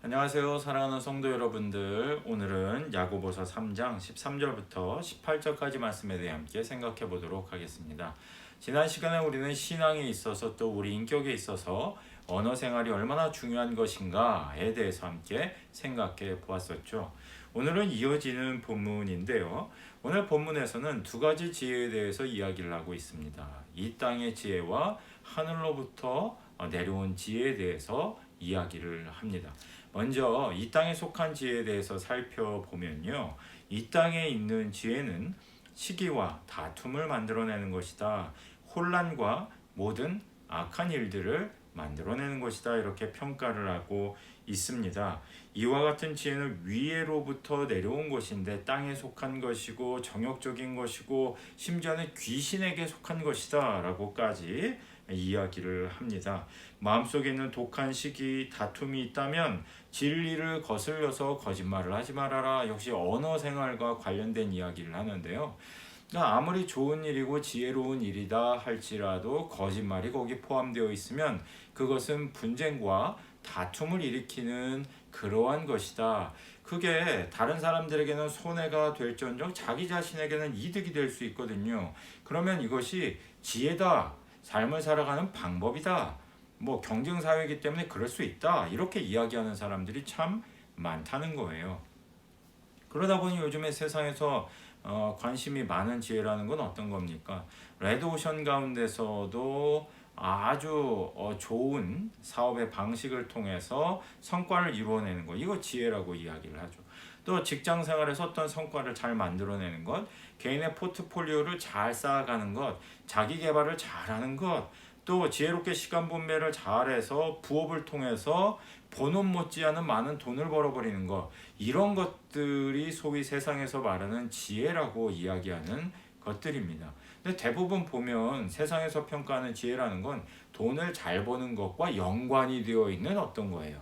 안녕하세요. 사랑하는 성도 여러분들. 오늘은 야고보서 3장 13절부터 18절까지 말씀에 대해 함께 생각해 보도록 하겠습니다. 지난 시간에 우리는 신앙에 있어서 또 우리 인격에 있어서 언어 생활이 얼마나 중요한 것인가에 대해서 함께 생각해 보았었죠. 오늘은 이어지는 본문인데요. 오늘 본문에서는 두 가지 지혜에 대해서 이야기를 하고 있습니다. 이 땅의 지혜와 하늘로부터 내려온 지혜에 대해서 이야기를 합니다. 먼저 이 땅에 속한 지혜에 대해서 살펴보면요. 이 땅에 있는 지혜는 시기와 다툼을 만들어내는 것이다. 혼란과 모든 악한 일들을 만들어내는 것이다. 이렇게 평가를 하고 있습니다. 이와 같은 지혜는 위에로부터 내려온 것인데 땅에 속한 것이고 정욕적인 것이고 심지어는 귀신에게 속한 것이다 라고까지 이야기를 합니다. 마음속에 있는 독한 시기, 다툼이 있다면 진리를 거슬려서 거짓말을 하지 말아라. 역시 언어 생활과 관련된 이야기를 하는데요. 아무리 좋은 일이고 지혜로운 일이다 할지라도 거짓말이 거기 포함되어 있으면 그것은 분쟁과 다툼을 일으키는 그러한 것이다. 그게 다른 사람들에게는 손해가 될지언정 자기 자신에게는 이득이 될 수 있거든요. 그러면 이것이 지혜다. 삶을 살아가는 방법이다. 경쟁 사회이기 때문에 그럴 수 있다. 이렇게 이야기하는 사람들이 참 많다는 거예요. 그러다 보니 요즘에 세상에서 관심이 많은 지혜라는 건 어떤 겁니까? 레드오션 가운데서도 아주 좋은 사업의 방식을 통해서 성과를 이루어내는 것, 이거 지혜라고 이야기를 하죠. 또 직장 생활에서 어떤 성과를 잘 만들어내는 것, 개인의 포트폴리오를 잘 쌓아가는 것, 자기 개발을 잘하는 것, 또 지혜롭게 시간 분배를 잘해서 부업을 통해서 본업 못지않은 많은 돈을 벌어버리는 것, 이런 것들이 소위 세상에서 말하는 지혜라고 이야기하는 것들입니다. 근데 대부분 보면 세상에서 평가하는 지혜라는 건 돈을 잘 버는 것과 연관이 되어 있는 어떤 거예요.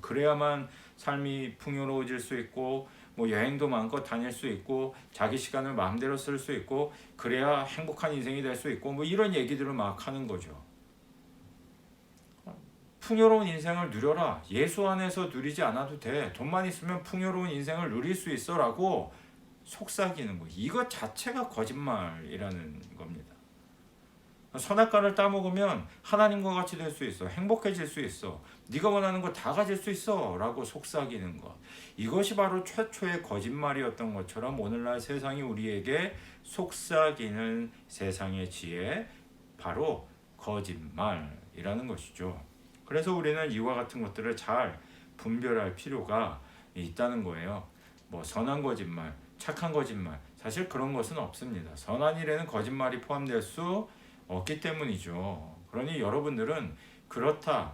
그래야만 삶이 풍요로워질 수 있고 여행도 마음껏 다닐 수 있고 자기 시간을 마음대로 쓸 수 있고 그래야 행복한 인생이 될 수 있고 이런 얘기들을 막 하는 거죠. 풍요로운 인생을 누려라. 예수 안에서 누리지 않아도 돼. 돈만 있으면 풍요로운 인생을 누릴 수 있어라고 속삭이는 거. 이것 자체가 거짓말이라는 겁니다. 선악과를 따먹으면 하나님과 같이 될 수 있어. 행복해질 수 있어. 네가 원하는 거 다 가질 수 있어 라고 속삭이는 것. 이것이 바로 최초의 거짓말이었던 것처럼 오늘날 세상이 우리에게 속삭이는 세상의 지혜, 바로 거짓말이라는 것이죠. 그래서 우리는 이와 같은 것들을 잘 분별할 필요가 있다는 거예요. 선한 거짓말, 착한 거짓말, 사실 그런 것은 없습니다. 선한 일에는 거짓말이 포함될 수 없기 때문이죠. 그러니 여러분들은 그렇다,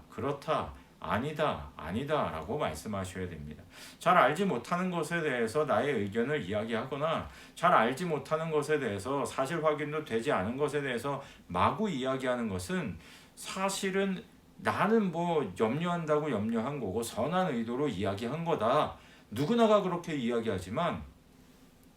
아니다, 아니다 라고 말씀하셔야 됩니다. 잘 알지 못하는 것에 대해서 나의 의견을 이야기하거나 잘 알지 못하는 것에 대해서 사실 확인도 되지 않은 것에 대해서 마구 이야기하는 것은 사실은 나는 염려한다고 염려한 거고 선한 의도로 이야기한 거다. 누구나가 그렇게 이야기하지만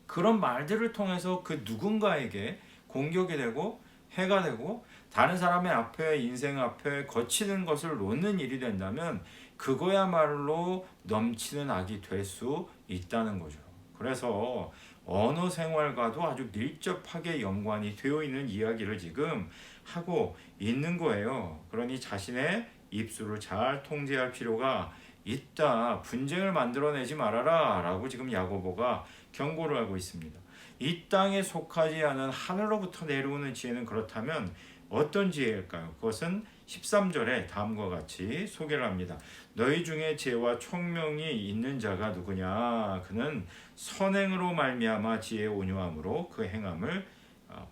그런 말들을 통해서 그 누군가에게 공격이 되고 해가 되고 다른 사람의 앞에 인생 앞에 거치는 것을 놓는 일이 된다면 그거야말로 넘치는 악이 될 수 있다는 거죠. 그래서 언어 생활과도 아주 밀접하게 연관이 되어 있는 이야기를 지금 하고 있는 거예요. 그러니 자신의 입술을 잘 통제할 필요가 있다. 분쟁을 만들어내지 말아라 라고 지금 야고보가 경고를 하고 있습니다. 이 땅에 속하지 않은 하늘로부터 내려오는 지혜는 그렇다면 어떤 지혜일까요? 그것은 13절에 다음과 같이 소개를 합니다. 너희 중에 지혜와 총명이 있는 자가 누구냐? 그는 선행으로 말미암아 지혜의 온유함으로 그 행함을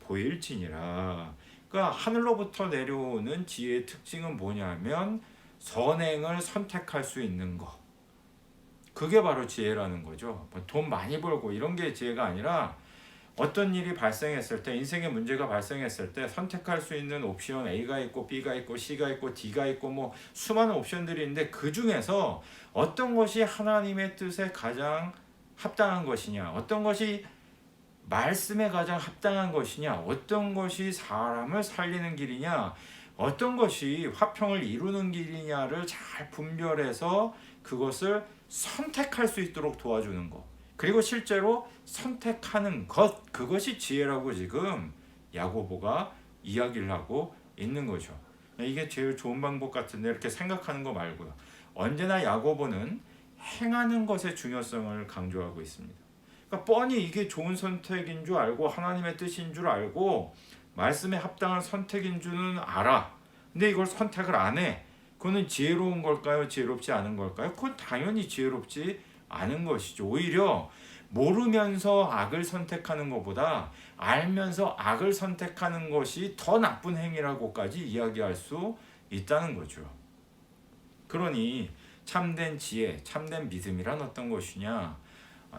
보일지니라. 그러니까 하늘로부터 내려오는 지혜의 특징은 뭐냐면 선행을 선택할 수 있는 것. 그게 바로 지혜라는 거죠. 돈 많이 벌고 이런 게 지혜가 아니라 어떤 일이 발생했을 때, 인생의 문제가 발생했을 때 선택할 수 있는 옵션 A가 있고 B가 있고 C가 있고 D가 있고 수많은 옵션들이 있는데 그 중에서 어떤 것이 하나님의 뜻에 가장 합당한 것이냐, 어떤 것이 말씀에 가장 합당한 것이냐, 어떤 것이 사람을 살리는 길이냐, 어떤 것이 화평을 이루는 길이냐를 잘 분별해서 그것을 선택할 수 있도록 도와주는 것. 그리고 실제로 선택하는 것, 그것이 지혜라고 지금 야고보가 이야기를 하고 있는 거죠. 이게 제일 좋은 방법 같은데 이렇게 생각하는 거 말고요. 언제나 야고보는 행하는 것의 중요성을 강조하고 있습니다. 그러니까 뻔히 이게 좋은 선택인 줄 알고 하나님의 뜻인 줄 알고 말씀에 합당한 선택인 줄은 알아. 근데 이걸 선택을 안 해. 그거는 지혜로운 걸까요? 지혜롭지 않은 걸까요? 그건 당연히 지혜롭지 않은 것이죠. 오히려 모르면서 악을 선택하는 것보다 알면서 악을 선택하는 것이 더 나쁜 행위라고까지 이야기할 수 있다는 거죠. 그러니 참된 지혜, 참된 믿음이란 어떤 것이냐?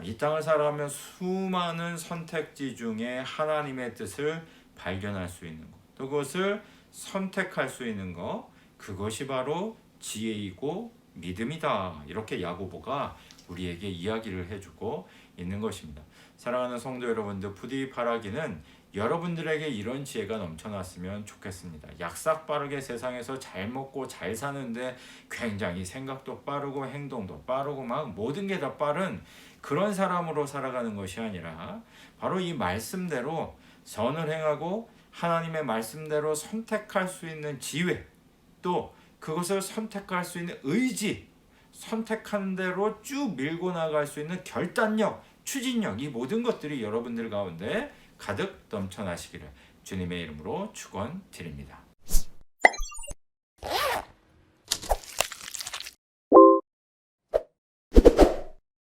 이 땅을 살아가며 수많은 선택지 중에 하나님의 뜻을 발견할 수 있는 것, 또 그것을 선택할 수 있는 것, 그것이 바로 지혜이고 믿음이다. 이렇게 야고보가 우리에게 이야기를 해주고 있는 것입니다. 사랑하는 성도 여러분들, 부디 바라기는 여러분들에게 이런 지혜가 넘쳐났으면 좋겠습니다. 약삭 빠르게 세상에서 잘 먹고 잘 사는데 굉장히 생각도 빠르고 행동도 빠르고 막 모든 게 다 빠른 그런 사람으로 살아가는 것이 아니라 바로 이 말씀대로 선을 행하고 하나님의 말씀대로 선택할 수 있는 지혜, 또 그것을 선택할 수 있는 의지, 선택한 대로 쭉 밀고 나갈 수 있는 결단력, 추진력, 이 모든 것들이 여러분들 가운데 가득 넘쳐나시기를 주님의 이름으로 축원드립니다.